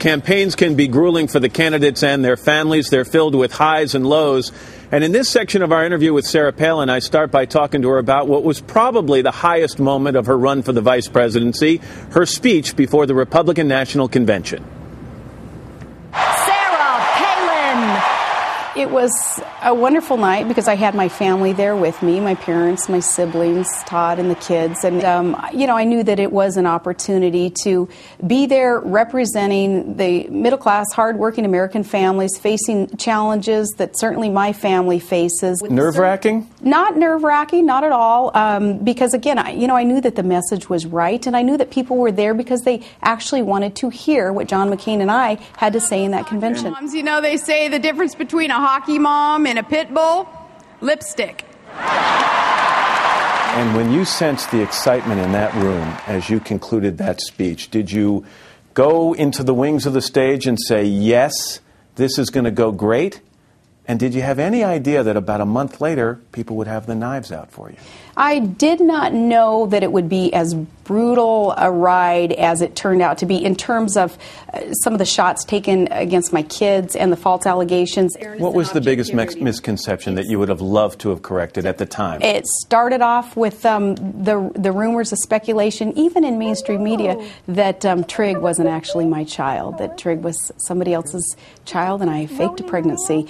Campaigns can be grueling for the candidates and their families. They're filled with highs and lows. And in this section of our interview with Sarah Palin, I start by talking to her about what was probably the highest moment of her run for the vice presidency, her speech before the Republican National Convention. It was a wonderful night because I had my family there with me, my parents, my siblings, Todd and the kids. And, I knew that it was an opportunity to be there representing the middle-class, hard-working American families facing challenges that certainly my family faces. Nerve-wracking? Not nerve-wracking, not at all. Because, again, I knew that the message was right, and I knew that people were there because they actually wanted to hear what John McCain and I had to say in that convention. Moms, they say the difference between a hockey mom and a pit bull? Lipstick. And when you sensed the excitement in that room as you concluded that speech, did you go into the wings of the stage and say, yes, this is going to go great? And did you have any idea that about a month later, people would have the knives out for you? I did not know that it would be as brutal a ride as it turned out to be in terms of some of the shots taken against my kids and the false allegations. What was the biggest misconception that you would have loved to have corrected at the time? It started off with the rumors, the speculation, even in mainstream media, that Trig wasn't actually my child, that Trig was somebody else's child, and I faked a pregnancy.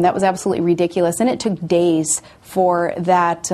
That was absolutely ridiculous, and it took days for that's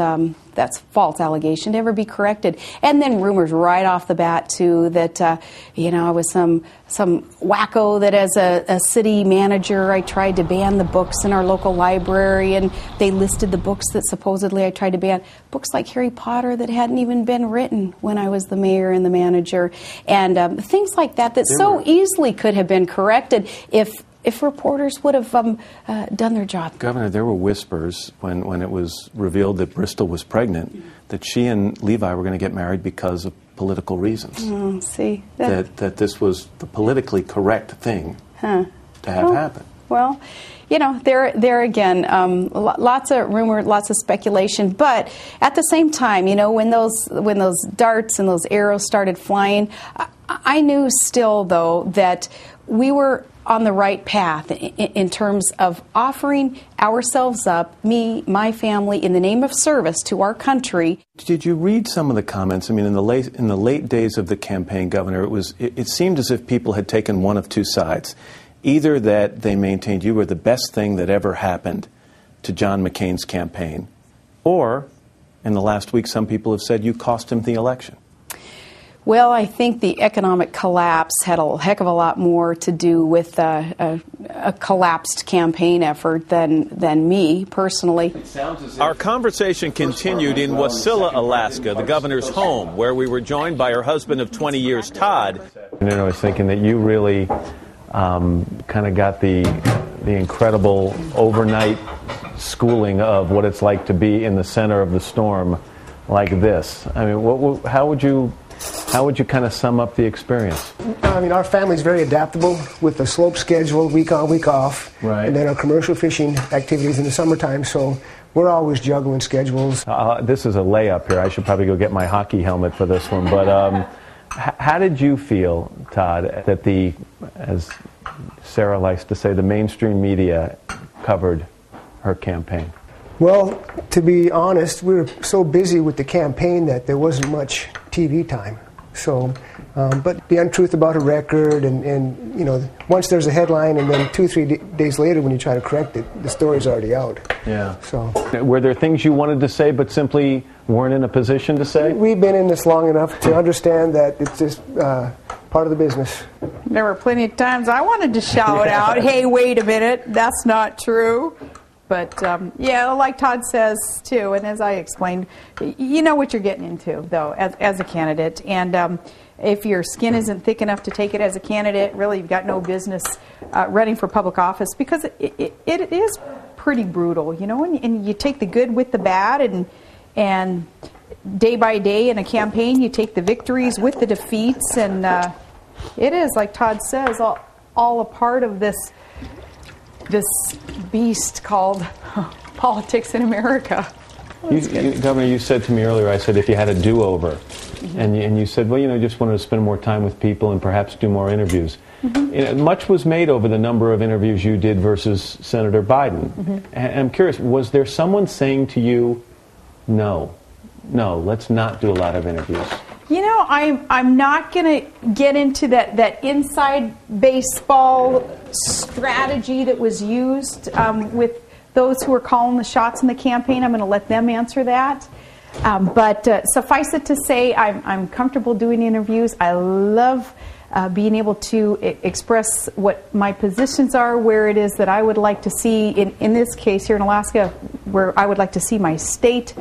false allegation to ever be corrected. And then rumors right off the bat, too, that, I was some wacko that as a city manager I tried to ban the books in our local library, and they listed the books that supposedly I tried to ban. Books like Harry Potter that hadn't even been written when I was the mayor and the manager. And things like that so easily could have been corrected if reporters would have done their job. Governor, there were whispers when it was revealed that Bristol was pregnant that she and Levi were going to get married because of political reasons. See? That this was the politically correct thing to have happen. Well, there again, lots of rumor, lots of speculation. But at the same time, when those darts and those arrows started flying, I knew still, though, that we were on the right path in terms of offering ourselves up, me, my family, in the name of service to our country. Did you read some of the comments? I mean, in the late days of the campaign, Governor, it seemed as if people had taken one of two sides. Either that they maintained you were the best thing that ever happened to John McCain's campaign, or in the last week, some people have said you cost him the election. Well, I think the economic collapse had a heck of a lot more to do with a collapsed campaign effort than me, personally. Our conversation continued in Wasilla, Alaska, the governor's home, where we were joined by her husband of 20 years, Todd. I was thinking that you really kind of got the incredible overnight schooling of what it's like to be in the center of the storm like this. I mean, how would you kind of sum up the experience? I mean, our family's very adaptable with a slope schedule, week on, week off. Right. And then our commercial fishing activities in the summertime, so we're always juggling schedules. This is a layup here. I should probably go get my hockey helmet for this one. But how did you feel, Todd, that as Sarah likes to say, the mainstream media covered her campaign? Well, to be honest, we were so busy with the campaign that there wasn't much TV time. So, but the untruth about a record and once there's a headline and then 2-3 days later when you try to correct it, the story's already out. Yeah. So, were there things you wanted to say but simply weren't in a position to say? We've been in this long enough to understand that it's just part of the business. There were plenty of times I wanted to shout out, hey, wait a minute, that's not true. But, like Todd says, too, and as I explained, you know what you're getting into, though, as a candidate. And if your skin isn't thick enough to take it as a candidate, really, you've got no business running for public office, because it is pretty brutal, and you take the good with the bad, and day by day in a campaign, you take the victories with the defeats, and it is, like Todd says, all a part of this beast called politics in America. Governor, you said to me earlier, I said, if you had a do-over, and you said, well, just wanted to spend more time with people and perhaps do more interviews. Much was made over the number of interviews you did versus Senator Biden. And I'm curious, was there someone saying to you, no, let's not do a lot of interviews? I'm not going to get into that inside baseball strategy that was used with those who are calling the shots in the campaign. I'm going to let them answer that. But suffice it to say, I'm comfortable doing interviews. I love being able to express what my positions are, where it is that I would like to see, in this case here in Alaska, where I would like to see my state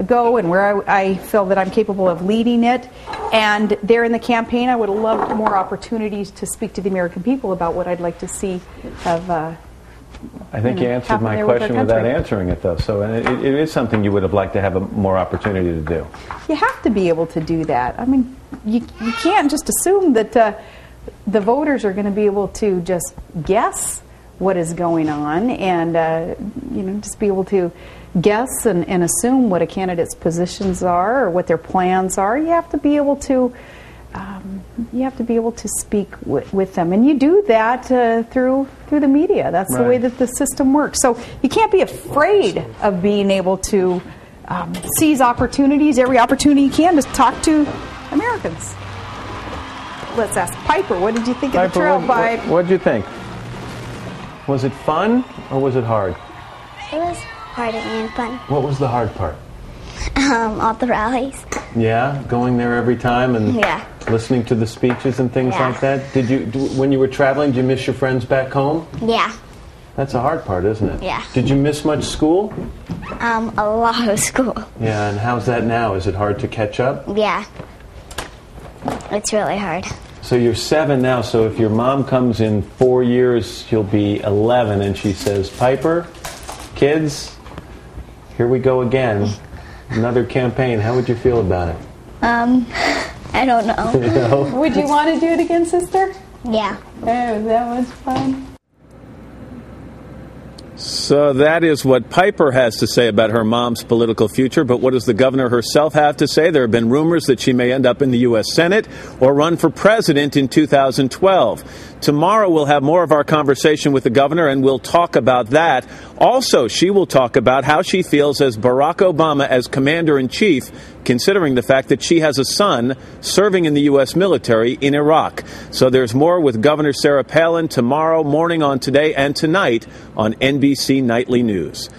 go and where I feel that I'm capable of leading it. And there in the campaign, I would have loved more opportunities to speak to the American people about what I'd like to see of I think you answered my question without answering it, though. So it is something you would have liked to have more opportunity to do. You have to be able to do that. I mean, you can't just assume that the voters are going to be able to just guess what is going on and, just be able to guess and assume what a candidate's positions are or what their plans are. You have to be able to speak with them, and you do that through the media. That's the way that the system works. So you can't be afraid of being able to seize opportunities, every opportunity you can, to talk to Americans. Let's ask Piper. What did you think of the trail bike? What did you think? Was it fun or was it hard? It was hard and fun. What was the hard part? All the rallies. Yeah, going there every time and listening to the speeches and things like that. Did you, when you were traveling, did you miss your friends back home? Yeah. That's a hard part, isn't it? Yeah. Did you miss much school? A lot of school. Yeah, and how's that now? Is it hard to catch up? Yeah. It's really hard. So you're 7 now, so if your mom comes in 4 years, she'll be 11, and she says, Piper, kids, here we go again. Another campaign. How would you feel about it? I don't know. Would you want to do it again, sister? Yeah. Oh, that was fun. So that is what Piper has to say about her mom's political future. But what does the governor herself have to say? There have been rumors that she may end up in the U.S. Senate or run for president in 2012. Tomorrow we'll have more of our conversation with the governor, and we'll talk about that. Also, she will talk about how she feels as Barack Obama as commander-in-chief, considering the fact that she has a son serving in the U.S. military in Iraq. So there's more with Governor Sarah Palin tomorrow morning on Today and tonight on NBC Nightly News.